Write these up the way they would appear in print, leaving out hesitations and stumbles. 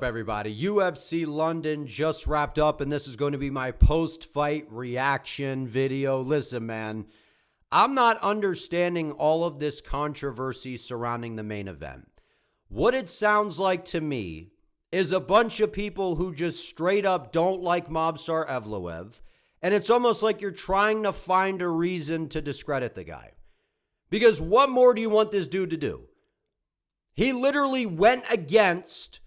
Everybody, UFC London just wrapped up, and this is going to be my post-fight reaction video. Listen, man, I'm not understanding all of this controversy surrounding the main event. What it sounds like to me is a bunch of people who just straight up don't like Movsar Evloev, and it's almost like you're trying to find a reason to discredit the guy. Because what more do you want this dude to do? He literally went against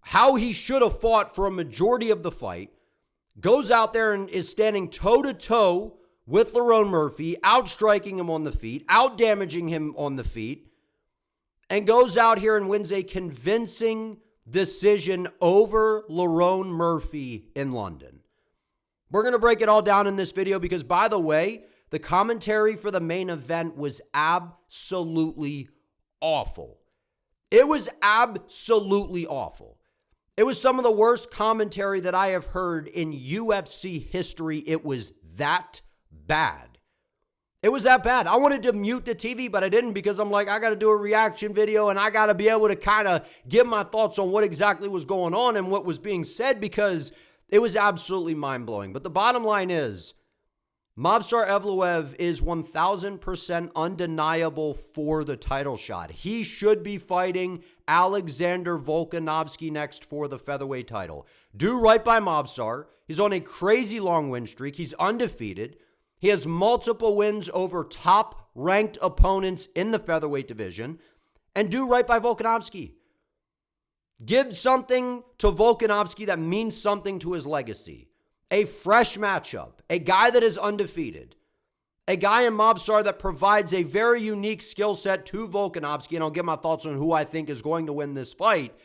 how he should have fought for a majority of the fight, goes out there and is standing toe-to-toe with Lerone Murphy, outstriking him on the feet, out-damaging him on the feet, and goes out here and wins a convincing decision over Lerone Murphy in London. We're going to break it all down in this video because, by the way, the commentary for the main event was absolutely awful. It was absolutely awful. It was some of the worst commentary that I have heard in UFC history. It was that bad. It was that bad. I wanted to mute the TV, but I didn't because I'm like, I got to do a reaction video and I got to be able to kind of give my thoughts on what exactly was going on and what was being said because it was absolutely mind-blowing. But the bottom line is, Movsar Evloev is 1,000% undeniable for the title shot. He should be fighting Alexander Volkanovski next for the featherweight title. Do right by Movsar. He's on a crazy long win streak. He's undefeated. He has multiple wins over top-ranked opponents in the featherweight division. And do right by Volkanovski. Give something to Volkanovski that means something to his legacy. A fresh matchup, a guy that is undefeated, a guy in Movsar that provides a very unique skill set to Volkanovski, and I'll give my thoughts on who I think is going to win this fight.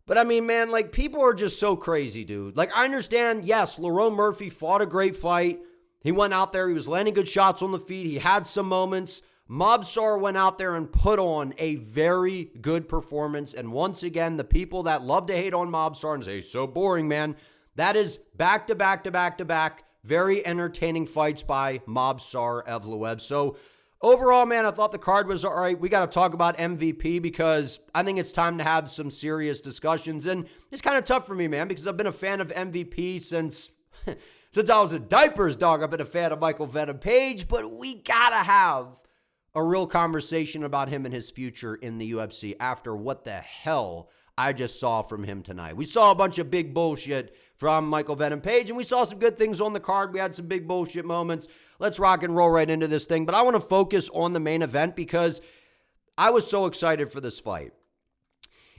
But I mean, man, like, people are just so crazy, dude. Like, I understand, yes, Lerone Murphy fought a great fight. He went out there, he was landing good shots on the feet, he had some moments. Movsar went out there and put on a very good performance, and once again, the people that love to hate on Movsar and say, so boring, man, that is back-to-back-to-back-to-back very entertaining fights by Movsar Evloev. So overall, man, I thought the card was all right. We got to talk about MVP because I think it's time to have some serious discussions. And it's kind of tough for me, man, because I've been a fan of MVP since I was in diapers, dog. I've been a fan of Michael Venom Page, but we got to have a real conversation about him and his future in the UFC after what the hell I just saw from him tonight. We saw a bunch of big bullshit from Michael Venom Page, and we saw some good things on the card. We had some big bullshit moments. Let's rock and roll right into this thing. But I want to focus on the main event because I was so excited for this fight.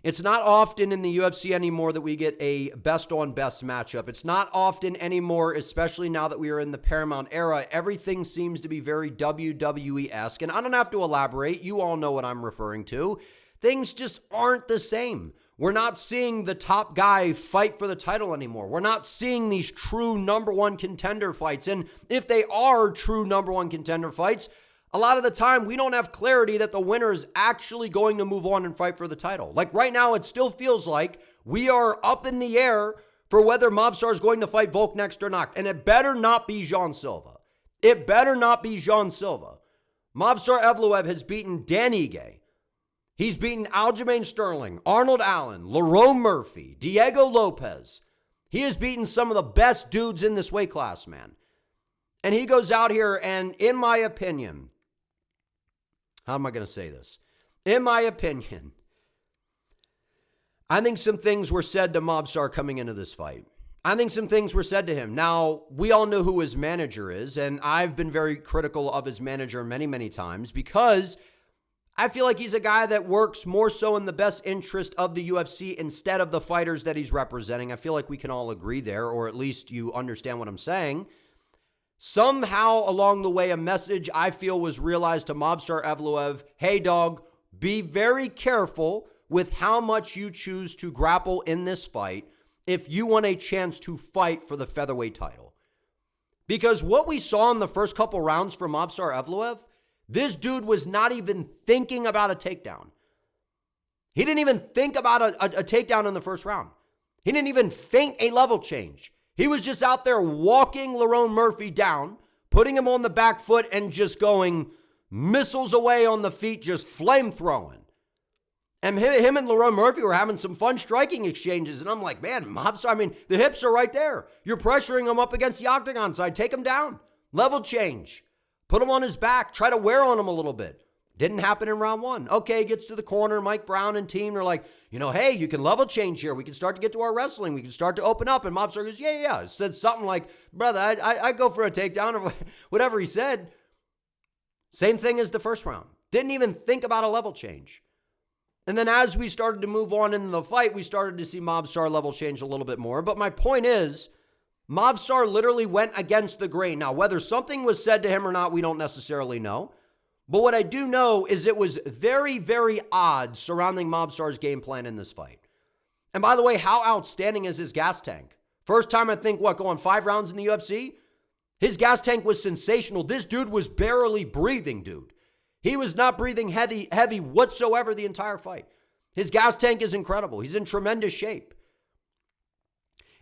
It's not often in the UFC anymore that we get a best-on-best matchup. It's not often anymore, especially now that we are in the Paramount era. Everything seems to be very WWE-esque, and I don't have to elaborate. You all know what I'm referring to. Things just aren't the same. We're not seeing the top guy fight for the title anymore. We're not seeing these true number one contender fights. And if they are true number one contender fights, a lot of the time we don't have clarity that the winner is actually going to move on and fight for the title. Like right now, it still feels like we are up in the air for whether Movsar is going to fight Volk next or not. And it better not be Jean Silva. It better not be Jean Silva. Movsar Evloev has beaten Dan Ige. He's beaten Aljamain Sterling, Arnold Allen, Lerone Murphy, Diego Lopez. He has beaten some of the best dudes in this weight class, man. And he goes out here and, in my opinion, how am I going to say this? In my opinion, I think some things were said to Movsar coming into this fight. I think some things were said to him. Now, we all know who his manager is, and I've been very critical of his manager many, many times because I feel like he's a guy that works more so in the best interest of the UFC instead of the fighters that he's representing. I feel like we can all agree there, or at least you understand what I'm saying. Somehow along the way, a message I feel was realized to Movsar Evloev. Hey, dog, be very careful with how much you choose to grapple in this fight if you want a chance to fight for the featherweight title. Because what we saw in the first couple rounds from Movsar Evloev, this dude was not even thinking about a takedown. He didn't even think about a takedown in the first round. He didn't even think a level change. He was just out there walking Lerone Murphy down, putting him on the back foot and just going missiles away on the feet, just flame throwing. And him and Lerone Murphy were having some fun striking exchanges. And I'm like, man, Movsar, I mean, the hips are right there. You're pressuring him up against the octagon side. Take him down. Level change. Put him on his back. Try to wear on him a little bit. Didn't happen in round one. Okay, gets to the corner. Mike Brown and team are like, hey, you can level change here. We can start to get to our wrestling. We can start to open up. And Movsar goes, yeah. Said something like, brother, I go for a takedown or whatever he said. Same thing as the first round. Didn't even think about a level change. And then as we started to move on in the fight, we started to see Movsar level change a little bit more. But my point is, Movsar literally went against the grain. Now, whether something was said to him or not, we don't necessarily know. But what I do know is it was very, very odd surrounding Movsar's game plan in this fight. And by the way, how outstanding is his gas tank? First time I think, going 5 rounds in the UFC? His gas tank was sensational. This dude was barely breathing, dude. He was not breathing heavy whatsoever the entire fight. His gas tank is incredible. He's in tremendous shape.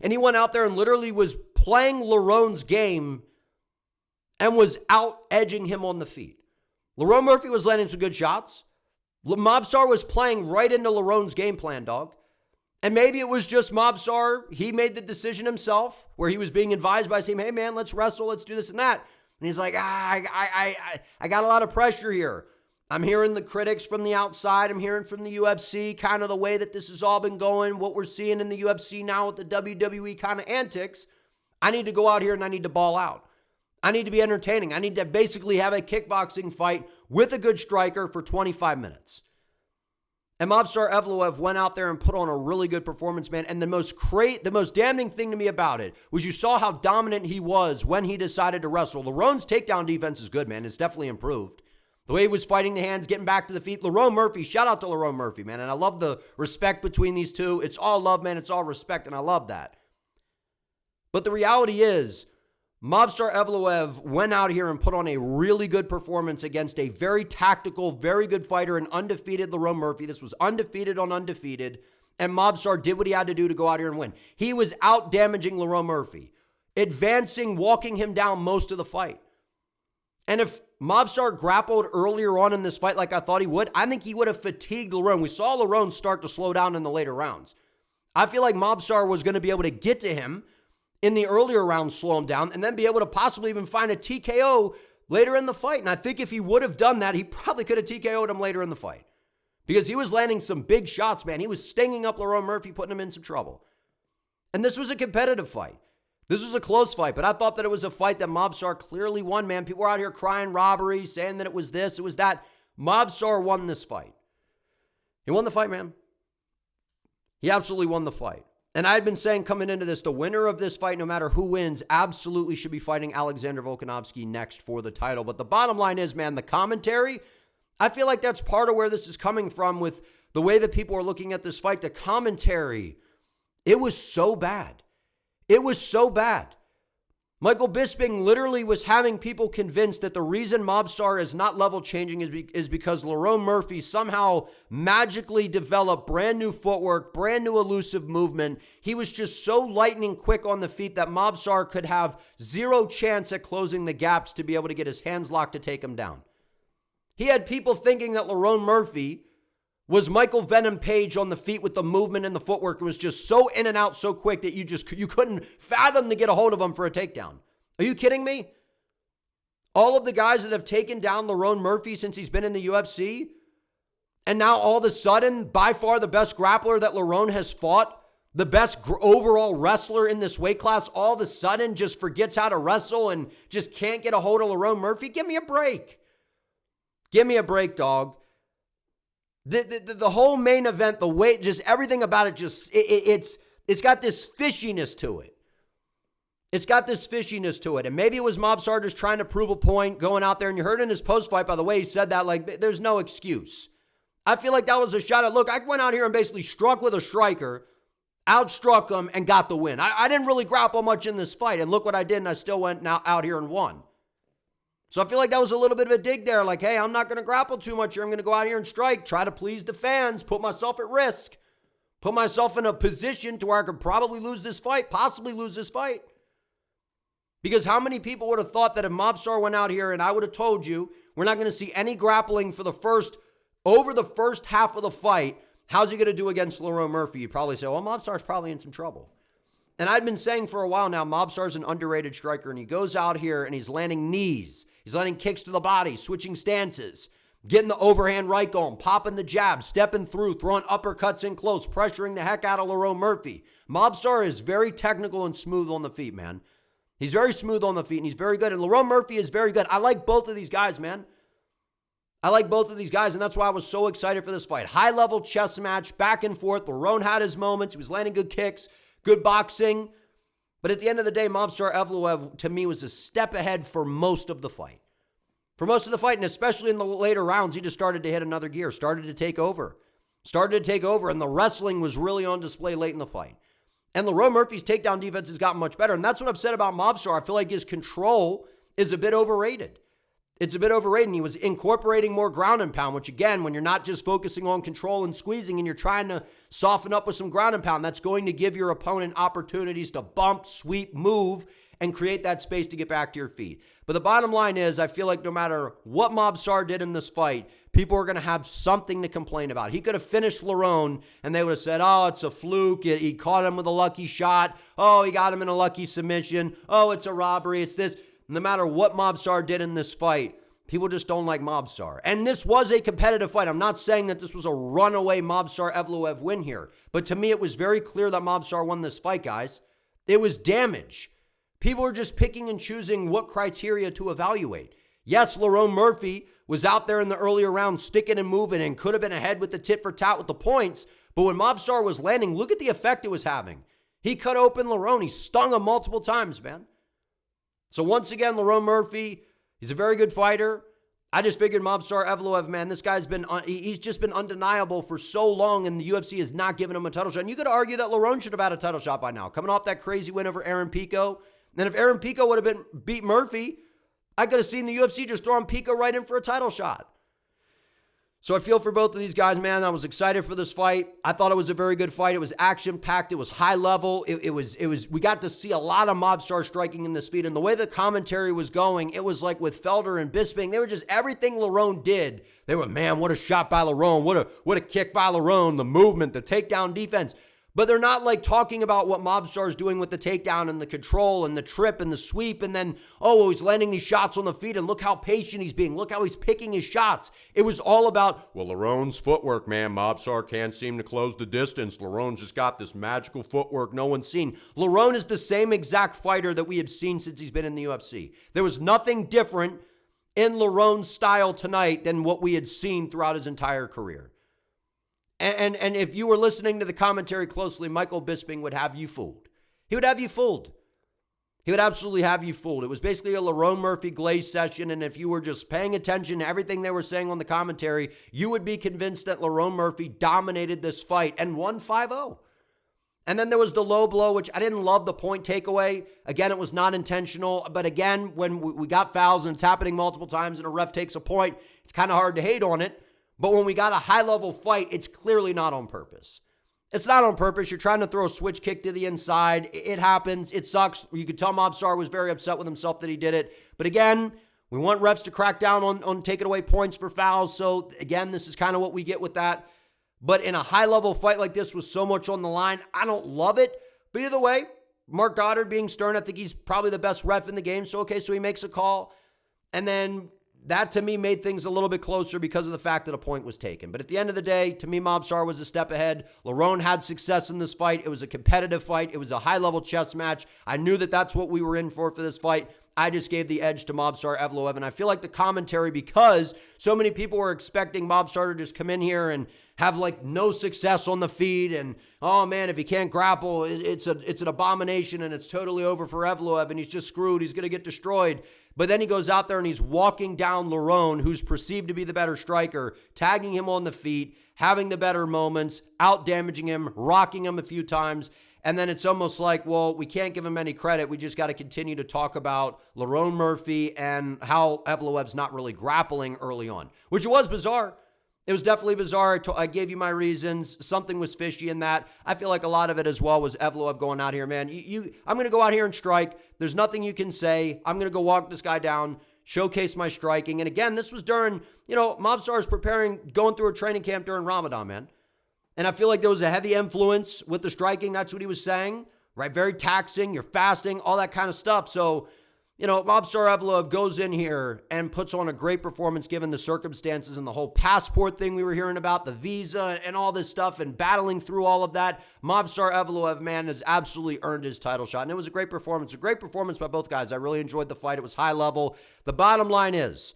And he went out there and literally was playing Lerone's game and was out-edging him on the feet. Lerone Murphy was landing some good shots. Movsar was playing right into Lerone's game plan, dog. And maybe it was just Movsar. He made the decision himself where he was being advised by his team, hey, man, let's wrestle. Let's do this and that. And he's like, I got a lot of pressure here. I'm hearing the critics from the outside. I'm hearing from the UFC, kind of the way that this has all been going, what we're seeing in the UFC now with the WWE kind of antics. I need to go out here and I need to ball out. I need to be entertaining. I need to basically have a kickboxing fight with a good striker for 25 minutes. And Movsar Evloev went out there and put on a really good performance, man. And the most damning thing to me about it was you saw how dominant he was when he decided to wrestle. Lerone's takedown defense is good, man. It's definitely improved. The way he was fighting the hands, getting back to the feet. Lerone Murphy, shout out to Lerone Murphy, man. And I love the respect between these two. It's all love, man. It's all respect, and I love that. But the reality is, Movsar Evloev went out here and put on a really good performance against a very tactical, very good fighter, an undefeated Lerone Murphy. This was undefeated on undefeated, and Movsar did what he had to do to go out here and win. He was out-damaging Lerone Murphy, advancing, walking him down most of the fight. And if Movsar grappled earlier on in this fight like I thought he would, I think he would have fatigued Lerone. We saw Lerone start to slow down in the later rounds. I feel like Movsar was going to be able to get to him in the earlier rounds, slow him down, and then be able to possibly even find a TKO later in the fight. And I think if he would have done that, he probably could have TKO'd him later in the fight. Because he was landing some big shots, man. He was stinging up Lerone Murphy, putting him in some trouble. And this was a competitive fight. This was a close fight, but I thought that it was a fight that Movsar clearly won, man. People were out here crying robbery, saying that it was this, it was that. Movsar won this fight. He won the fight, man. He absolutely won the fight. And I had been saying coming into this, the winner of this fight, no matter who wins, absolutely should be fighting Alexander Volkanovski next for the title. But the bottom line is, man, the commentary, I feel like that's part of where this is coming from with the way that people are looking at this fight. The commentary, it was so bad. It was so bad. Michael Bisping literally was having people convinced that the reason Movsar is not level changing is because Lerone Murphy somehow magically developed brand new footwork, brand new elusive movement. He was just so lightning quick on the feet that Movsar could have zero chance at closing the gaps to be able to get his hands locked to take him down. He had people thinking that Lerone Murphy was Michael Venom Page on the feet with the movement and the footwork. It was just so in and out so quick that you couldn't fathom to get a hold of him for a takedown. Are you kidding me? All of the guys that have taken down Lerone Murphy since he's been in the UFC, and now all of a sudden, by far the best grappler that Lerone has fought, the best overall wrestler in this weight class, all of a sudden just forgets how to wrestle and just can't get a hold of Lerone Murphy? Give me a break. Give me a break, dog. The whole main event, the weight, just everything about it, it's got this fishiness to it. It's got this fishiness to it. And maybe it was Movsar just trying to prove a point, going out there. And you heard in his post-fight, by the way, he said that, like, there's no excuse. I feel like that was a shot at, look, I went out here and basically struck with a striker, outstruck him, and got the win. I didn't really grapple much in this fight. And look what I did, and I still went out here and won. So I feel like that was a little bit of a dig there. Like, hey, I'm not going to grapple too much here. I'm going to go out here and strike, try to please the fans, put myself at risk, put myself in a position to where I could probably lose this fight, possibly lose this fight. Because how many people would have thought that if Movsar went out here and I would have told you we're not going to see any grappling for over the first half of the fight, How's he going to do against Lerone Murphy? You'd probably say, well, Movsar's probably in some trouble. And I've been saying for a while now, Movsar's an underrated striker, and he goes out here and he's landing knees. He's landing kicks to the body, switching stances, getting the overhand right going, popping the jab, stepping through, throwing uppercuts in close, pressuring the heck out of Lerone Murphy. Movsar is very technical and smooth on the feet, man. He's very smooth on the feet, and he's very good. And Lerone Murphy is very good. I like both of these guys, man. I like both of these guys, and that's why I was so excited for this fight. High-level chess match, back and forth. Lerone had his moments. He was landing good kicks, good boxing. But at the end of the day, Movsar Evloev, to me, was a step ahead for most of the fight. For most of the fight, and especially in the later rounds, he just started to hit another gear, started to take over. And the wrestling was really on display late in the fight. And Lerone Murphy's takedown defense has gotten much better, and that's what I've said about Movsar. I feel like his control is a bit overrated. It's a bit overrated, and he was incorporating more ground and pound, which, again, when you're not just focusing on control and squeezing and you're trying to soften up with some ground and pound, that's going to give your opponent opportunities to bump, sweep, move, and create that space to get back to your feet. But the bottom line is, I feel like no matter what Movsar did in this fight, people are going to have something to complain about. He could have finished Lerone, and they would have said, oh, it's a fluke. He caught him with a lucky shot. Oh, he got him in a lucky submission. Oh, it's a robbery. It's this. No matter what Movsar did in this fight, people just don't like Movsar. And this was a competitive fight. I'm not saying that this was a runaway Movsar Evloev win here. But to me, it was very clear that Movsar won this fight, guys. It was damage. People are just picking and choosing what criteria to evaluate. Yes, Lerone Murphy was out there in the earlier rounds sticking and moving and could have been ahead with the tit for tat with the points. But when Movsar was landing, look at the effect it was having. He cut open Lerone. He stung him multiple times, man. So once again, Lerone Murphy, he's a very good fighter. I just figured Movsar Evloev, man, this guy's he's just been undeniable for so long, and the UFC has not given him a title shot. And you could argue that Lerone should have had a title shot by now, coming off that crazy win over Aaron Pico. Then if Aaron Pico would have beat Murphy, I could have seen the UFC just throwing Pico right in for a title shot. So I feel for both of these guys, man. I was excited for this fight. I thought it was a very good fight. It was action-packed. It was high level. It was. We got to see a lot of Movsar striking in this feat. And the way the commentary was going, it was like with Felder and Bisping. They were just everything Lerone did. They were, man, what a shot by Lerone. What a kick by Lerone. The movement, the takedown defense. But they're not like talking about what Movsar is doing with the takedown and the control and the trip and the sweep. And then, oh, he's landing these shots on the feet and look how patient he's being. Look how he's picking his shots. It was all about, well, Lerone's footwork, man. Movsar can't seem to close the distance. Lerone's just got this magical footwork no one's seen. Lerone is the same exact fighter that we have seen since he's been in the UFC. There was nothing different in Lerone's style tonight than what we had seen throughout his entire career. And if you were listening to the commentary closely, Michael Bisping would have you fooled. He would have you fooled. He would absolutely have you fooled. It was basically a Lerone Murphy glaze session, and if you were just paying attention to everything they were saying on the commentary, you would be convinced that Lerone Murphy dominated this fight and won 5-0. And then there was the low blow, which I didn't love the point takeaway. Again, it was not intentional. But again, when we got fouls and it's happening multiple times and a ref takes a point, it's kind of hard to hate on it. But when we got a high-level fight, it's clearly not on purpose. It's not on purpose. You're trying to throw a switch kick to the inside. It happens. It sucks. You could tell Movsar was very upset with himself that he did it. But again, we want refs to crack down on taking away points for fouls. So again, this is kind of what we get with that. But in a high-level fight like this with so much on the line, I don't love it. But either way, Mark Goddard being stern, I think he's probably the best ref in the game. So he makes a call. And then that, to me, made things a little bit closer because of the fact that a point was taken. But at the end of the day, to me, Movsar was a step ahead. Lerone had success in this fight. It was a competitive fight. It was a high-level chess match. I knew that that's what we were in for this fight. I just gave the edge to Movsar Evloev. And I feel like the commentary, because so many people were expecting Movsar to just come in here and have like no success on the feet. And, oh, man, if he can't grapple, it's an abomination and it's totally over for Evloev and he's just screwed. He's going to get destroyed. But then he goes out there and he's walking down Lerone, who's perceived to be the better striker, tagging him on the feet, having the better moments, out-damaging him, rocking him a few times. And then it's almost like, well, we can't give him any credit. We just got to continue to talk about Lerone Murphy and how Evloev's not really grappling early on, which was bizarre. It was definitely bizarre. I gave you my reasons. Something was fishy in that. I feel like a lot of it as well was Evloev going out here, man. I'm going to go out here and strike. There's nothing you can say. I'm going to go walk this guy down, showcase my striking. And again, this was during, Movsar is going through a training camp during Ramadan, man. And I feel like there was a heavy influence with the striking. That's what he was saying, right? Very taxing. You're fasting, all that kind of stuff. So, Movsar Evloev goes in here and puts on a great performance given the circumstances and the whole passport thing we were hearing about, the visa and all this stuff and battling through all of that. Movsar Evloev, man, has absolutely earned his title shot. And it was a great performance by both guys. I really enjoyed the fight. It was high level. The bottom line is,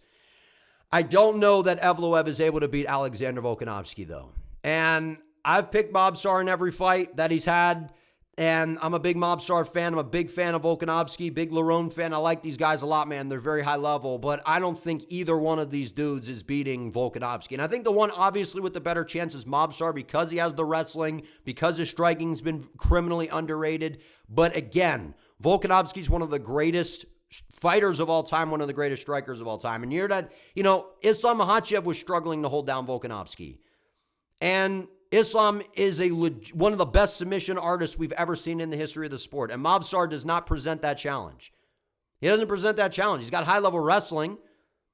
I don't know that Evloev is able to beat Alexander Volkanovski, though. And I've picked Movsar in every fight that he's had. And I'm a big Movsar fan. I'm a big fan of Volkanovski, big Lerone fan. I like these guys a lot, man. They're very high level. But I don't think either one of these dudes is beating Volkanovski. And I think the one obviously with the better chance is Movsar because he has the wrestling, because his striking's been criminally underrated. But again, Volkanovski's one of the greatest fighters of all time, one of the greatest strikers of all time. And you're that, Islam Makhachev was struggling to hold down Volkanovski. And Islam is one of the best submission artists we've ever seen in the history of the sport. And Movsar does not present that challenge. He doesn't present that challenge. He's got high-level wrestling.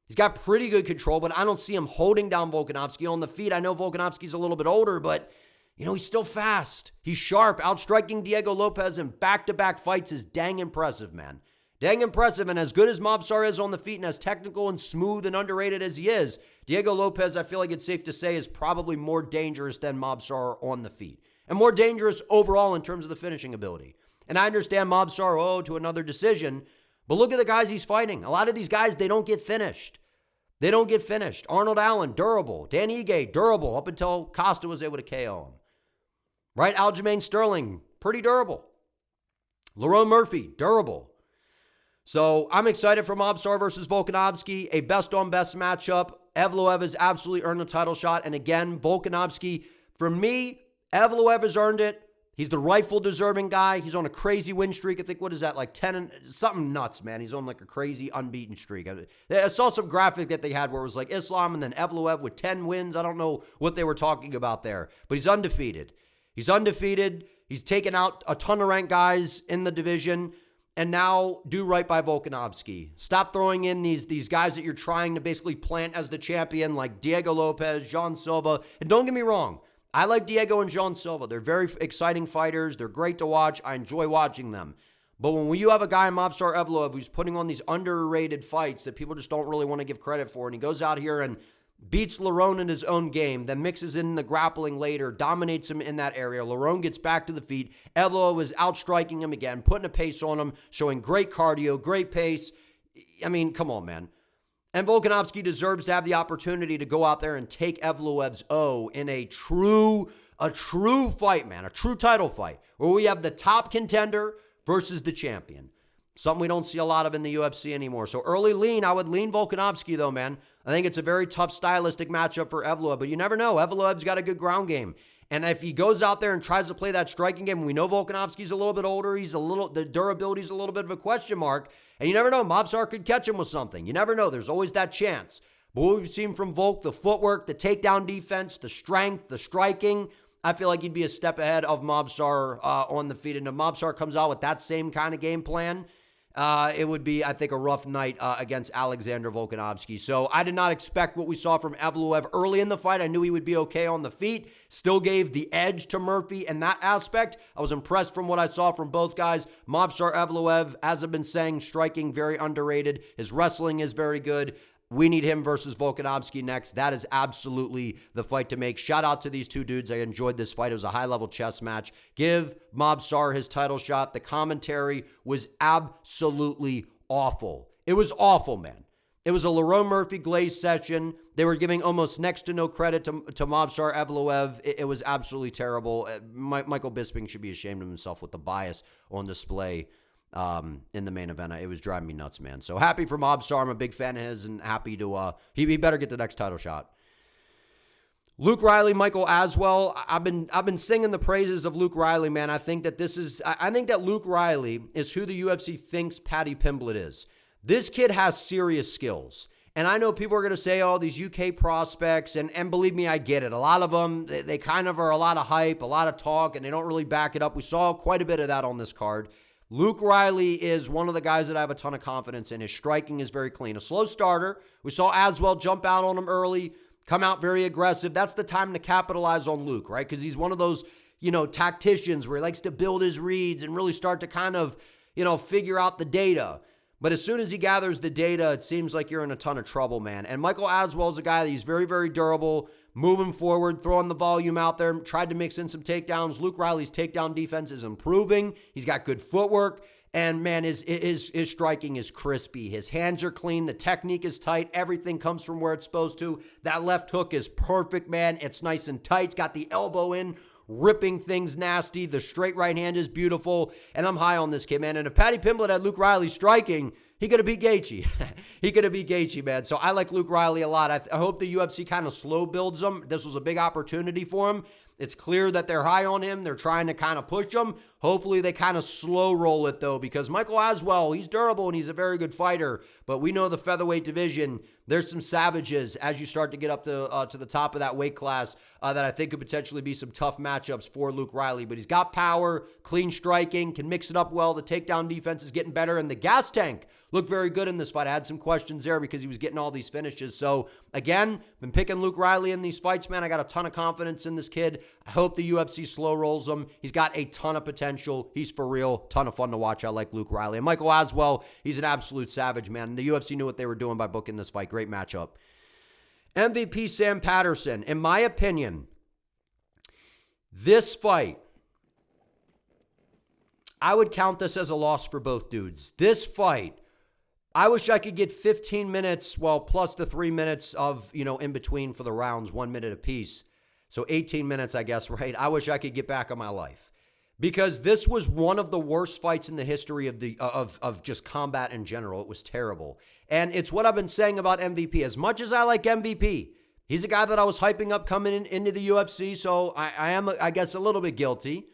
He's got pretty good control, but I don't see him holding down Volkanovski on the feet. I know Volkanovski's a little bit older, but, he's still fast. He's sharp. Outstriking Diego Lopez in back-to-back fights is dang impressive, man. Dang impressive, and as good as Movsar is on the feet and as technical and smooth and underrated as he is, Diego Lopez, I feel like it's safe to say, is probably more dangerous than Movsar on the feet. And more dangerous overall in terms of the finishing ability. And I understand Movsar, to another decision, but look at the guys he's fighting. A lot of these guys, they don't get finished. They don't get finished. Arnold Allen, durable. Dan Ige, durable, up until Costa was able to KO him. Right? Aljamain Sterling, pretty durable. Lerone Murphy, durable. So I'm excited for Movsar versus Volkanovski, a best-on-best matchup. Evloev has absolutely earned the title shot. And again, Volkanovski, for me, Evloev has earned it. He's the rightful deserving guy. He's on a crazy win streak. I think, what is that, like 10 and something nuts, man. He's on like a crazy unbeaten streak. I saw some graphic that they had where it was like Islam and then Evloev with 10 wins. I don't know what they were talking about there, but he's undefeated. He's undefeated. He's taken out a ton of ranked guys in the division. And now do right by Volkanovski. Stop throwing in these guys that you're trying to basically plant as the champion, like Diego Lopez, Jean Silva. And don't get me wrong, I like Diego and Jean Silva. They're very exciting fighters. They're great to watch. I enjoy watching them. But when you have a guy, Movsar Evloev, who's putting on these underrated fights that people just don't really want to give credit for, and he goes out here and beats Lerone in his own game, then mixes in the grappling later, dominates him in that area. Lerone gets back to the feet. Evloev is outstriking him again, putting a pace on him, showing great cardio, great pace. I mean, come on, man. And Volkanovski deserves to have the opportunity to go out there and take Evloev's O in a true fight, man, a true title fight, where we have the top contender versus the champion. Something we don't see a lot of in the UFC anymore. So early lean, I would lean Volkanovski, though, man. I think it's a very tough stylistic matchup for Evloev, but you never know. Evloev's got a good ground game. And if he goes out there and tries to play that striking game, we know Volkanovski's a little bit older. The durability's a little bit of a question mark. And you never know. Movsar could catch him with something. You never know. There's always that chance. But what we've seen from Volk, the footwork, the takedown defense, the strength, the striking, I feel like he'd be a step ahead of Movsar on the feet. And if Movsar comes out with that same kind of game plan, it would be, I think, a rough night against Alexander Volkanovski. So I did not expect what we saw from Evloev early in the fight. I knew he would be okay on the feet. Still gave the edge to Murphy in that aspect. I was impressed from what I saw from both guys. Movsar Evloev, as I've been saying, striking, very underrated. His wrestling is very good. We need him versus Volkanovski next. That is absolutely the fight to make. Shout out to these two dudes. I enjoyed this fight. It was a high-level chess match. Give Movsar his title shot. The commentary was absolutely awful. It was awful, man. It was a Lerone Murphy glaze session. They were giving almost next to no credit to Movsar Evloev. It was absolutely terrible. Michael Bisping should be ashamed of himself with the bias on display in the main event. It was driving me nuts, man. So happy for Movsar. I'm a big fan of his and happy to, he better get the next title shot. Luke Riley, Michael Aswell. I've been singing the praises of Luke Riley, man. I think that Luke Riley is who the UFC thinks Paddy Pimblett is. This kid has serious skills. And I know people are going to say, oh, these UK prospects, and believe me, I get it. A lot of them, they kind of are a lot of hype, a lot of talk, and they don't really back it up. We saw quite a bit of that on this card. Luke Riley is one of the guys that I have a ton of confidence in. His striking is very clean. A slow starter. We saw Aswell jump out on him early. come out very aggressive. That's the time to capitalize on Luke, right? Because he's one of those, tacticians where he likes to build his reads and really start to kind of, figure out the data. But as soon as he gathers the data, it seems like you're in a ton of trouble, man. And Michael Aswell is a guy that he's very, very durable, moving forward, throwing the volume out there, tried to mix in some takedowns. Luke Riley's takedown defense is improving. He's got good footwork. And, man, his striking is crispy. His hands are clean. The technique is tight. Everything comes from where it's supposed to. That left hook is perfect, man. It's nice and tight. It's got the elbow in, ripping things nasty. The straight right hand is beautiful. And I'm high on this kid, man. And if Paddy Pimblett had Luke Riley striking, he could have beat Gaethje. He could have beat Gaethje, man. So I like Luke Riley a lot. I hope the UFC kind of slow builds him. This was a big opportunity for him. It's clear that they're high on him. They're trying to kind of push him. Hopefully they kind of slow roll it, though, because Michael Aswell, he's durable and he's a very good fighter. But we know the featherweight division, there's some savages as you start to get up to the top of that weight class that I think could potentially be some tough matchups for Luke Riley. But he's got power, clean striking, can mix it up well. The takedown defense is getting better. And the gas tank looked very good in this fight. I had some questions there because he was getting all these finishes. So, again, been picking Luke Riley in these fights, man. I got a ton of confidence in this kid. I hope the UFC slow rolls him. He's got a ton of potential. He's for real. Ton of fun to watch. I like Luke Riley. And Michael Aswell, he's an absolute savage, man. And the UFC knew what they were doing by booking this fight. Great matchup. MVP Sam Patterson. In my opinion, this fight, I would count this as a loss for both dudes. This fight, I wish I could get 15 minutes, well, plus the 3 minutes of, in between for the rounds, 1 minute apiece. So 18 minutes, I guess, right? I wish I could get back on my life. Because this was one of the worst fights in the history of just combat in general. It was terrible. And it's what I've been saying about MVP. As much as I like MVP, he's a guy that I was hyping up coming into the UFC, so I am, I guess, a little bit guilty.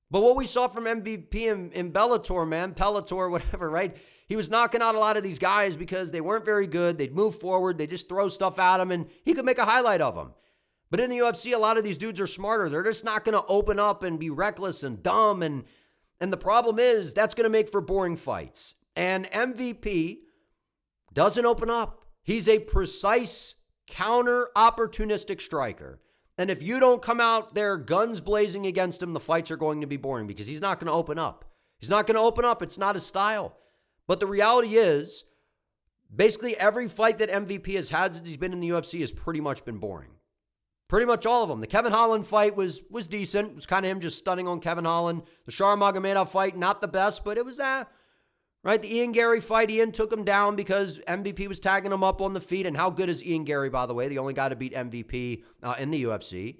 But what we saw from MVP in Bellator, man, Pellator, whatever, right? He was knocking out a lot of these guys because they weren't very good. They'd move forward. They just throw stuff at him, and he could make a highlight of them. But in the UFC, a lot of these dudes are smarter. They're just not going to open up and be reckless and dumb. And the problem is that's going to make for boring fights. And MVP doesn't open up. He's a precise, counter-opportunistic striker. And if you don't come out there guns blazing against him, the fights are going to be boring because he's not going to open up. He's not going to open up. It's not his style. But the reality is, basically every fight that MVP has had since he's been in the UFC has pretty much been boring. Pretty much all of them. The Kevin Holland fight was decent. It was kind of him just stunning on Kevin Holland. The Sharmagomedov fight, not the best, but it was right? The Ian Gary fight, Ian took him down because MVP was tagging him up on the feet. And how good is Ian Gary, by the way? The only guy to beat MVP in the UFC.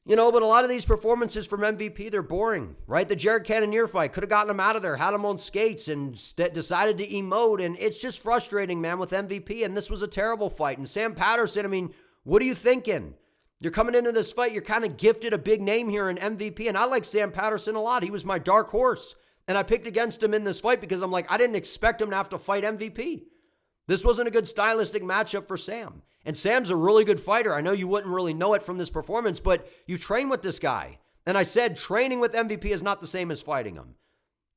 But a lot of these performances from MVP, they're boring, right? The Jared Cannonier fight, could have gotten him out of there, had him on skates and decided to emote. And it's just frustrating, man, with MVP. And this was a terrible fight. And Sam Patterson, what are you thinking? You're coming into this fight, you're kind of gifted a big name here in MVP. And I like Sam Patterson a lot. He was my dark horse. And I picked against him in this fight because I'm like, I didn't expect him to have to fight MVP. This wasn't a good stylistic matchup for Sam. And Sam's a really good fighter. I know you wouldn't really know it from this performance, but you train with this guy. And I said training with MVP is not the same as fighting him.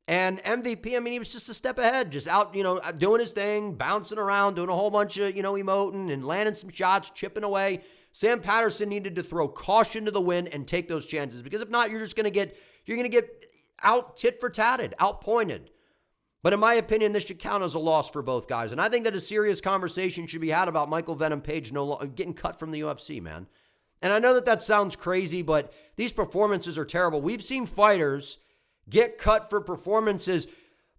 And MVP, he was just a step ahead, just out, doing his thing, bouncing around, doing a whole bunch of, emoting and landing some shots, chipping away. Sam Patterson needed to throw caution to the wind and take those chances because if not, you're going to get out tit for tatted, out pointed. But in my opinion, this should count as a loss for both guys. And I think that a serious conversation should be had about Michael Venom Page getting cut from the UFC, man. And I know that sounds crazy, but these performances are terrible. We've seen fighters get cut for performances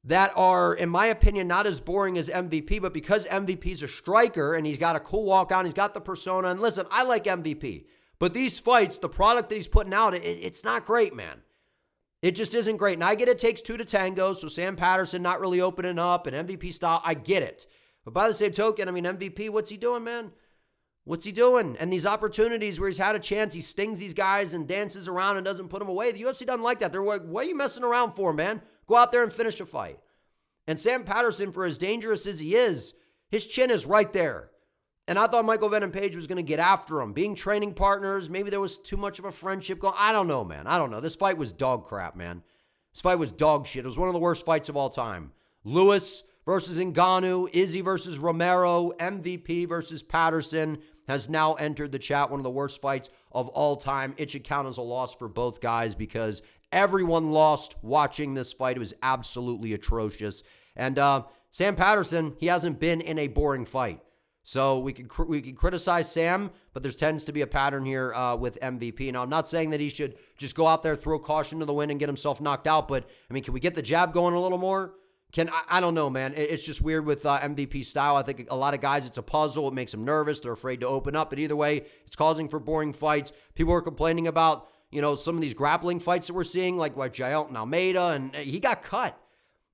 that are, in my opinion, not as boring as MVP, but because MVP's a striker and he's got a cool walk on, he's got the persona. And listen, I like MVP, but these fights, the product that he's putting out, it's not great, man. It just isn't great. And I get it takes two to tango, so Sam Patterson not really opening up and MVP style, I get it. But by the same token, MVP, what's he doing, man? What's he doing? And these opportunities where he's had a chance, he stings these guys and dances around and doesn't put them away. The UFC doesn't like that. They're like, what are you messing around for, man? Go out there and finish a fight. And Sam Patterson, for as dangerous as he is, his chin is right there. And I thought Michael Venom Page was going to get after him. Being training partners, maybe there was too much of a friendship going. I don't know, man. I don't know. This fight was dog crap, man. This fight was dog shit. It was one of the worst fights of all time. Lewis versus Ngannou, Izzy versus Romero, MVP versus Patterson. has now entered the chat. One of the worst fights of all time. It should count as a loss for both guys because everyone lost watching this fight. It was absolutely atrocious. And Sam Patterson, he hasn't been in a boring fight. So we can criticize Sam, but there tends to be a pattern here with MVP. Now, I'm not saying that he should just go out there, throw caution to the wind, and get himself knocked out. But, I mean, can we get the jab going a little more? I don't know, man. It's just weird with MVP style. I think a lot of guys, it's a puzzle. It makes them nervous. They're afraid to open up. But either way, it's causing for boring fights. People are complaining about, some of these grappling fights that we're seeing, like Jael and Almeida, and he got cut.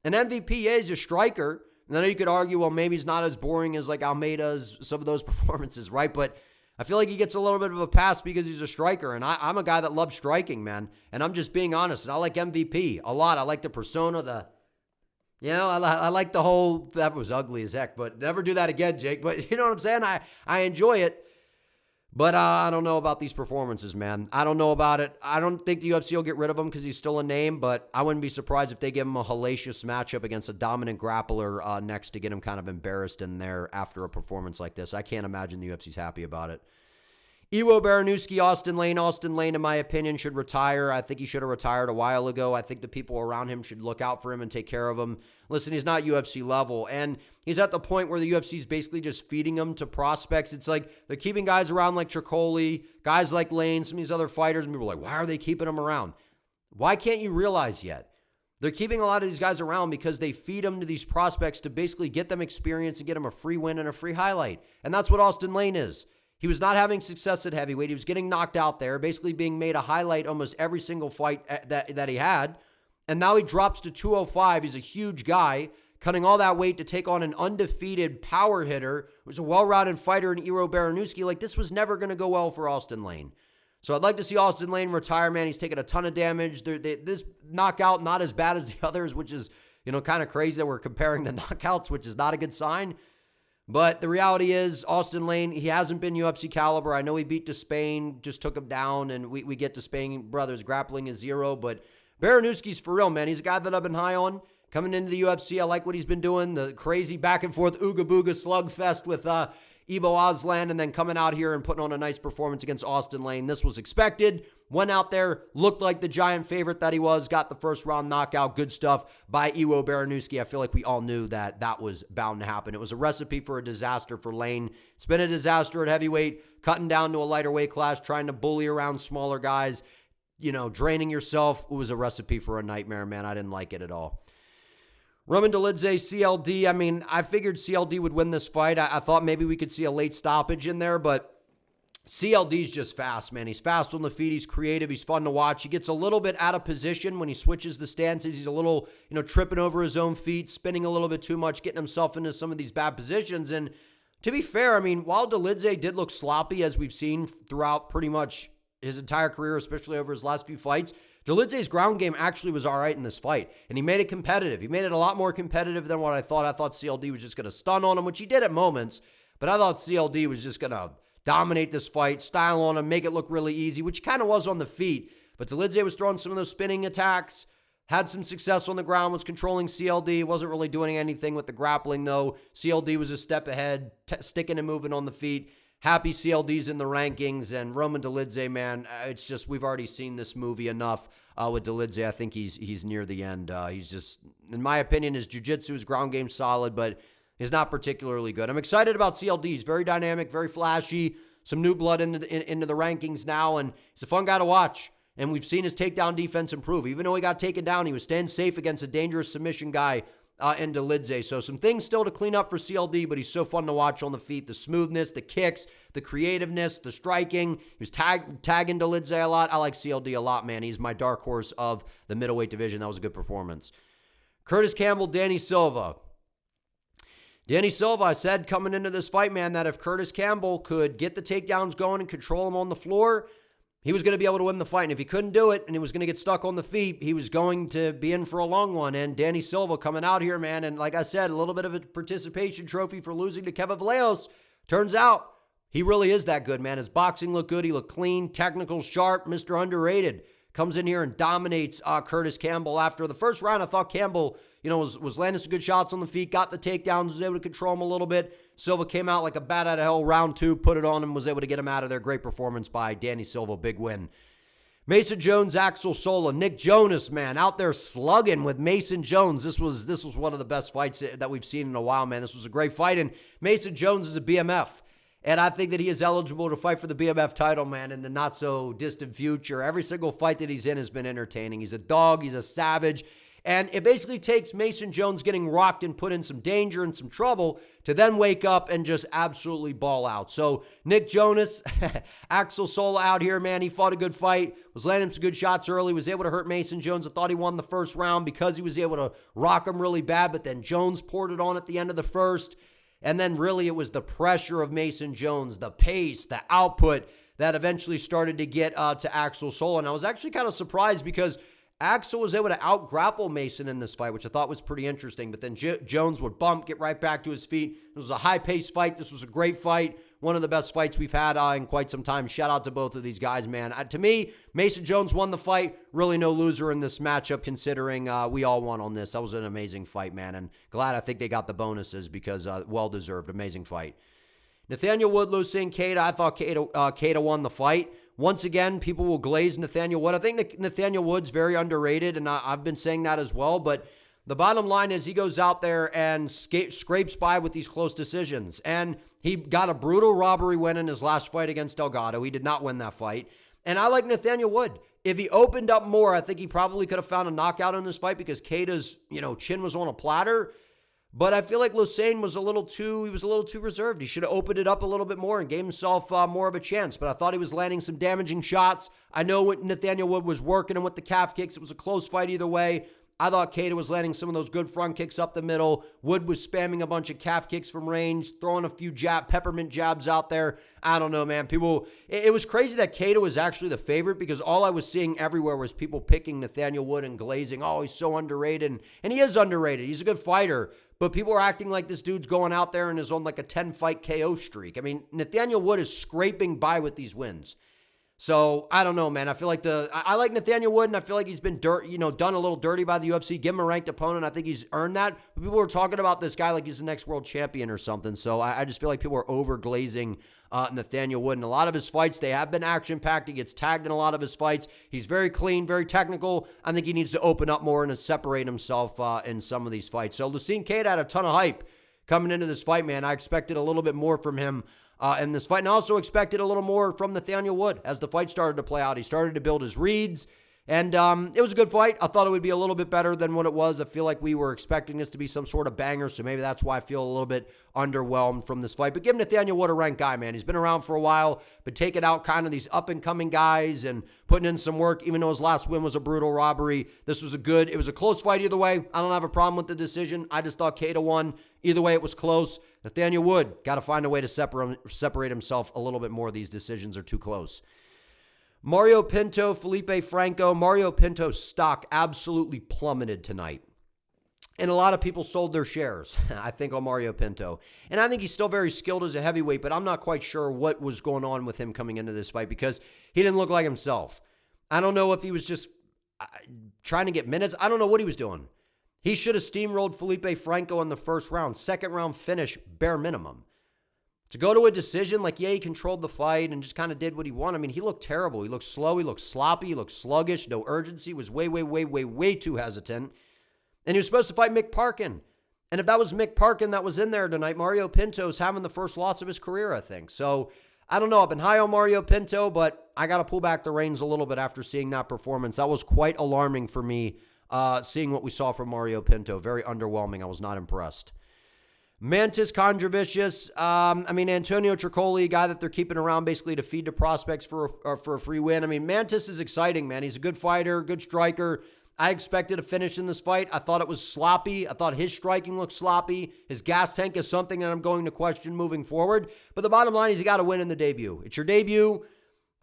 And MVP is a striker. And then you could argue, well, maybe he's not as boring as like Almeida's, some of those performances, right? But I feel like he gets a little bit of a pass because he's a striker. And I'm a guy that loves striking, man. And I'm just being honest. And I like MVP a lot. I like the persona, I like the whole, that was ugly as heck, but never do that again, Jake. But you know what I'm saying? I enjoy it. But I don't know about these performances, man. I don't know about it. I don't think the UFC will get rid of him because he's still a name, but I wouldn't be surprised if they give him a hellacious matchup against a dominant grappler next to get him kind of embarrassed in there after a performance like this. I can't imagine the UFC's happy about it. Iwo Baranowski, Austin Lane. Austin Lane, in my opinion, should retire. I think he should have retired a while ago. I think the people around him should look out for him and take care of him. Listen, he's not UFC level, and he's at the point where the UFC is basically just feeding him to prospects. It's like they're keeping guys around like Tricoli, guys like Lane, some of these other fighters, and people are like, why are they keeping him around? Why can't you realize yet? They're keeping a lot of these guys around because they feed them to these prospects to basically get them experience and get them a free win and a free highlight. And that's what Austin Lane is. He was not having success at heavyweight. He was getting knocked out there, basically being made a highlight almost every single fight that he had. And now he drops to 205. He's a huge guy, cutting all that weight to take on an undefeated power hitter who's a well-rounded fighter in Iwo Baranowski. Like, this was never going to go well for Austin Lane. So I'd like to see Austin Lane retire, man. He's taken a ton of damage. This knockout, not as bad as the others, which is, kind of crazy that we're comparing the knockouts, which is not a good sign. But the reality is, Austin Lane, he hasn't been UFC caliber. I know he beat Despain, just took him down, and we get Despain brothers grappling is zero. But Baranowski's for real, man. He's a guy that I've been high on. Coming into the UFC, I like what he's been doing. The crazy back-and-forth ooga-booga slugfest with Ibo Aslan, and then coming out here and putting on a nice performance against Austin Lane. This was expected. Went out there, looked like the giant favorite that he was, got the first round knockout. Good stuff by Iwo Baranowski. I feel like we all knew that was bound to happen. It was a recipe for a disaster for Lane. It's been a disaster at heavyweight, cutting down to a lighter weight class, trying to bully around smaller guys, draining yourself. It was a recipe for a nightmare, man. I didn't like it at all. Roman Dolidze, CLD. I mean, I figured CLD would win this fight. I thought maybe we could see a late stoppage in there, but CLD's just fast, man. He's fast on the feet. He's creative. He's fun to watch. He gets a little bit out of position when he switches the stances. He's a little, tripping over his own feet, spinning a little bit too much, getting himself into some of these bad positions. And to be fair, I mean, while Dolidze did look sloppy, as we've seen throughout pretty much his entire career, especially over his last few fights, Dolidze's ground game actually was all right in this fight, and he made it competitive. He made it a lot more competitive than what I thought. I thought CLD was just going to stun on him, which he did at moments, but I thought CLD was just going to dominate this fight, style on him, make it look really easy, which kind of was on the feet. But Dolidze was throwing some of those spinning attacks, had some success on the ground, was controlling CLD, wasn't really doing anything with the grappling, though. CLD was a step ahead, sticking and moving on the feet. Happy CLD's in the rankings, and Roman Dolidze, man, it's just, we've already seen this movie enough with Dolidze. I think he's near the end. He's just, in my opinion, his jiu-jitsu, his ground game solid, but he's not particularly good. I'm excited about CLD. He's very dynamic, very flashy, some new blood into the rankings now, and he's a fun guy to watch. And we've seen his takedown defense improve. Even though he got taken down, he was staying safe against a dangerous submission guy in Dolidze. So some things still to clean up for CLD, but he's so fun to watch on the feet. The smoothness, the kicks, the creativeness, the striking. He was tagging Dolidze a lot. I like CLD a lot, man. He's my dark horse of the middleweight division. That was a good performance. Curtis Campbell, Danny Silva. Danny Silva, I said coming into this fight, man, that if Curtis Campbell could get the takedowns going and control him on the floor, he was going to be able to win the fight. And if he couldn't do it and he was going to get stuck on the feet, he was going to be in for a long one. And Danny Silva coming out here, man, and like I said, a little bit of a participation trophy for losing to Kevin Vallejos. Turns out he really is that good, man. His boxing looked good. He looked clean, technical, sharp, Mr. Underrated. comes in here and dominates Curtis Campbell. After the first round, I thought Campbell, was landing some good shots on the feet, got the takedowns, was able to control him a little bit. Silva came out like a bat out of hell. Round 2, put it on him, was able to get him out of there. Great performance by Danny Silva, big win. Mason Jones, Axel Sola, Nick Jonas, man, out there slugging with Mason Jones. This was one of the best fights that we've seen in a while, man. This was a great fight, and Mason Jones is a BMF. And I think that he is eligible to fight for the BMF title, man, in the not-so-distant future. Every single fight that he's in has been entertaining. He's a dog. He's a savage. And it basically takes Mason Jones getting rocked and put in some danger and some trouble to then wake up and just absolutely ball out. So Nick Jonas, Axel Sola out here, man. He fought a good fight, was landing some good shots early, was able to hurt Mason Jones. I thought he won the first round because he was able to rock him really bad, but then Jones poured it on at the end of the first. And then really it was the pressure of Mason Jones, the pace, the output that eventually started to get to Axel Sola. And I was actually kind of surprised because Axel was able to out-grapple Mason in this fight, which I thought was pretty interesting. But then Jones would bump, get right back to his feet. This was a high-paced fight. This was a great fight. One of the best fights we've had in quite some time. Shout out to both of these guys, man. To me, Mason Jones won the fight. Really no loser in this matchup considering we all won on this. That was an amazing fight, man. And glad I think they got the bonuses because well-deserved. Amazing fight. Nathaniel Wood, Lucien Queta. I thought Queta won the fight. Once again, people will glaze Nathaniel Wood. I think Nathaniel Wood's very underrated, and I've been saying that as well. But the bottom line is he goes out there and scrapes by with these close decisions. And he got a brutal robbery win in his last fight against Delgado. He did not win that fight. And I like Nathaniel Wood. If he opened up more, I think he probably could have found a knockout in this fight because Queta's, chin was on a platter. But I feel like Lucien was a little too reserved. He should have opened it up a little bit more and gave himself more of a chance. But I thought he was landing some damaging shots. I know what Nathaniel Wood was working him with the calf kicks. It was a close fight either way. I thought Queta was landing some of those good front kicks up the middle. Wood was spamming a bunch of calf kicks from range, throwing a few peppermint jabs out there. I don't know, man. It was crazy that Queta was actually the favorite because all I was seeing everywhere was people picking Nathaniel Wood and glazing. Oh, he's so underrated. And he is underrated. He's a good fighter. But people are acting like this dude's going out there and is on like a 10-fight KO streak. I mean, Nathaniel Wood is scraping by with these wins. So, I don't know, man. I feel like I like Nathaniel Wood, and I feel like he's been done a little dirty by the UFC. Give him a ranked opponent. I think he's earned that. But people are talking about this guy like he's the next world champion or something. So, I just feel like people are over-glazing Nathaniel Wood. And a lot of his fights, they have been action-packed. He gets tagged in a lot of his fights. He's very clean, very technical. I think he needs to open up more and to separate himself in some of these fights. So, Lucien Queta had a ton of hype coming into this fight, man. I expected a little bit more from him in this fight, and I also expected a little more from Nathaniel Wood as the fight started to play out. He started to build his reads, and it was a good fight. I thought it would be a little bit better than what it was. I feel like we were expecting this to be some sort of banger, so maybe that's why I feel a little bit underwhelmed from this fight. But give Nathaniel Wood a ranked guy, man. He's been around for a while, but taking out kind of these up-and-coming guys and putting in some work, even though his last win was a brutal robbery. It was a close fight either way. I don't have a problem with the decision. I just thought Queta won. Either way, it was close. Nathaniel Wood, got to find a way to separate himself a little bit more. These decisions are too close. Mario Pinto, Felipe Franco. Mario Pinto's stock absolutely plummeted tonight. And a lot of people sold their shares, I think, on Mario Pinto. And I think he's still very skilled as a heavyweight, but I'm not quite sure what was going on with him coming into this fight because he didn't look like himself. I don't know if he was just trying to get minutes. I don't know what he was doing. He should have steamrolled Felipe Franco in the first round. Second round finish, bare minimum. To go to a decision, he controlled the fight and just kind of did what he wanted. I mean, he looked terrible. He looked slow. He looked sloppy. He looked sluggish. No urgency. Was way too hesitant. And he was supposed to fight Mick Parkin. And if that was Mick Parkin that was in there tonight, Mario Pinto's having the first loss of his career, I think. So, I don't know. I've been high on Mario Pinto, but I got to pull back the reins a little bit after seeing that performance. That was quite alarming for me. Seeing what we saw from Mario Pinto, very underwhelming. I was not impressed. Mantis Kondrovicius, Antonio Tricoli, a guy that they're keeping around basically to feed to prospects for a free win. I mean, Mantis is exciting, man. He's a good fighter, good striker. I expected a finish in this fight. I thought it was sloppy. I thought his striking looked sloppy. His gas tank is something that I'm going to question moving forward. But the bottom line is you got to win in the debut. It's your debut.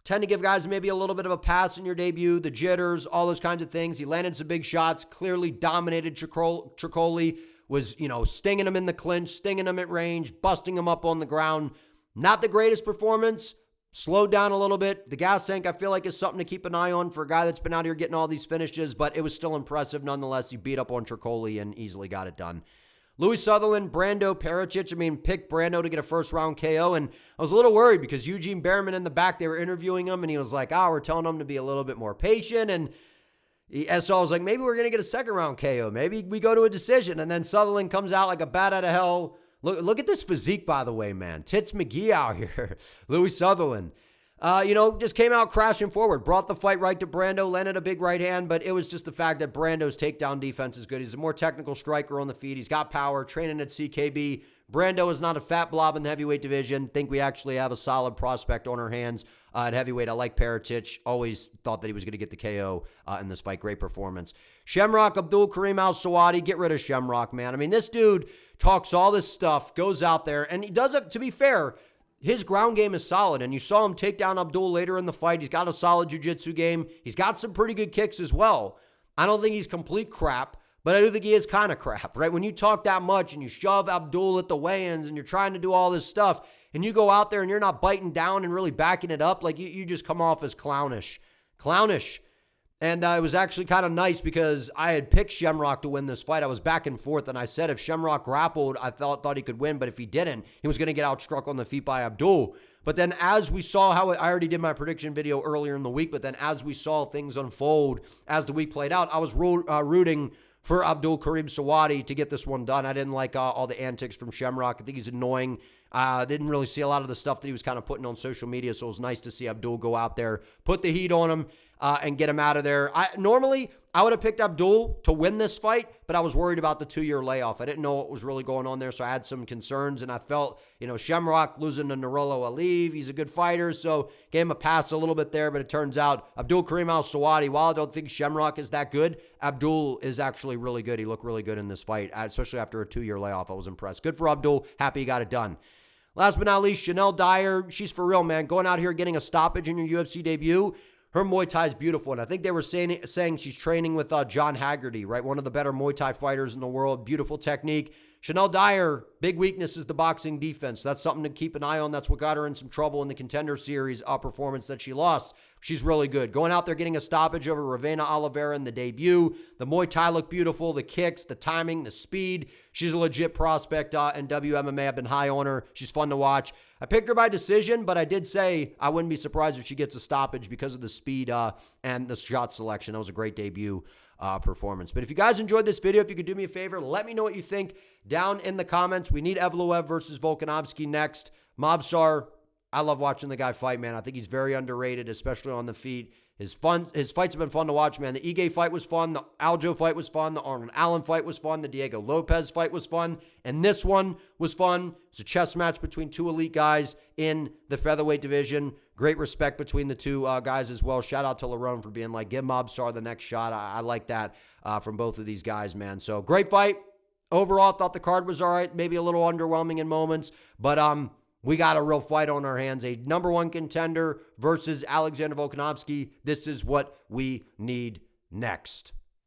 Tend to give guys maybe a little bit of a pass in your debut, the jitters, all those kinds of things. He landed some big shots, clearly dominated Tricoli, was, stinging him in the clinch, stinging him at range, busting him up on the ground. Not the greatest performance, slowed down a little bit. The gas tank, I feel like, is something to keep an eye on for a guy that's been out here getting all these finishes, but it was still impressive nonetheless. He beat up on Tricoli and easily got it done. Louis Sutherland, Brando Pericic. Picked Brando to get a first-round KO, and I was a little worried because Eugene Behrman in the back, they were interviewing him, and he was like, we're telling him to be a little bit more patient, and so I was like, maybe we're going to get a second-round KO. Maybe we go to a decision, and then Sutherland comes out like a bat out of hell. Look at this physique, by the way, man. Tits McGee out here. Louis Sutherland. Just came out crashing forward, brought the fight right to Brando, landed a big right hand, but it was just the fact that Brando's takedown defense is good. He's a more technical striker on the feet. He's got power, training at CKB. Brando is not a fat blob in the heavyweight division. Think we actually have a solid prospect on our hands at heavyweight. I like Pericic. Always thought that he was going to get the KO in this fight. Great performance. Shamrock Abdul Karim Al-Sawadi. Get rid of Shamrock, man. This dude talks all this stuff, goes out there, and he does it, to be fair, his ground game is solid, and you saw him take down Abdul later in the fight. He's got a solid jiu-jitsu game. He's got some pretty good kicks as well. I don't think he's complete crap, but I do think he is kind of crap, right? When you talk that much and you shove Abdul at the weigh-ins and you're trying to do all this stuff, and you go out there and you're not biting down and really backing it up, like you just come off as clownish. And it was actually kind of nice because I had picked Shamrock to win this fight. I was back and forth, and I said if Shamrock grappled, I thought he could win, but if he didn't, he was going to get outstruck on the feet by Abdul. But then as we saw I already did my prediction video earlier in the week, but then as we saw things unfold, as the week played out, I was rooting for Abdul Karim Sawadi to get this one done. I didn't like all the antics from Shamrock. I think he's annoying. Didn't really see a lot of the stuff that he was kind of putting on social media, so it was nice to see Abdul go out there, put the heat on him, and get him out of there. Normally, I would have picked Abdul to win this fight, but I was worried about the 2-year layoff. I didn't know what was really going on there, so I had some concerns, and I felt, Shamrock losing to Nurullo Aliyev, he's a good fighter, so gave him a pass a little bit there, but it turns out Abdul Karim Al-Sawadi, while I don't think Shamrock is that good, Abdul is actually really good. He looked really good in this fight, especially after a 2-year layoff. I was impressed. Good for Abdul. Happy he got it done. Last but not least, Chanel Dyer. She's for real, man. Going out here getting a stoppage in your UFC debut. Her Muay Thai is beautiful, and I think they were saying she's training with John Haggerty, right? One of the better Muay Thai fighters in the world. Beautiful technique. Chanel Dyer, big weakness is the boxing defense. That's something to keep an eye on. That's what got her in some trouble in the Contender Series performance that she lost. She's really good. Going out there getting a stoppage over Ravena Oliveira in the debut. The Muay Thai looked beautiful. The kicks, the timing, the speed. She's a legit prospect in WMMA. I've been high on her. She's fun to watch. I picked her by decision, but I did say I wouldn't be surprised if she gets a stoppage because of the speed and the shot selection. That was a great debut performance. But if you guys enjoyed this video, if you could do me a favor, let me know what you think down in the comments. We need Evloev versus Volkanovski next. Movsar, I love watching the guy fight, man. I think he's very underrated, especially on the feet. His fights have been fun to watch, man. The Ige fight was fun. The Aljo fight was fun. The Arnold Allen fight was fun. The Diego Lopez fight was fun. And this one was fun. It's a chess match between two elite guys in the featherweight division. Great respect between the two guys as well. Shout out to Lerone for being like, give Movsar the next shot. I like that from both of these guys, man. So great fight. Overall, thought the card was all right. Maybe a little underwhelming in moments. But we got a real fight on our hands. A #1 contender versus Alexander Volkanovski. This is what we need next.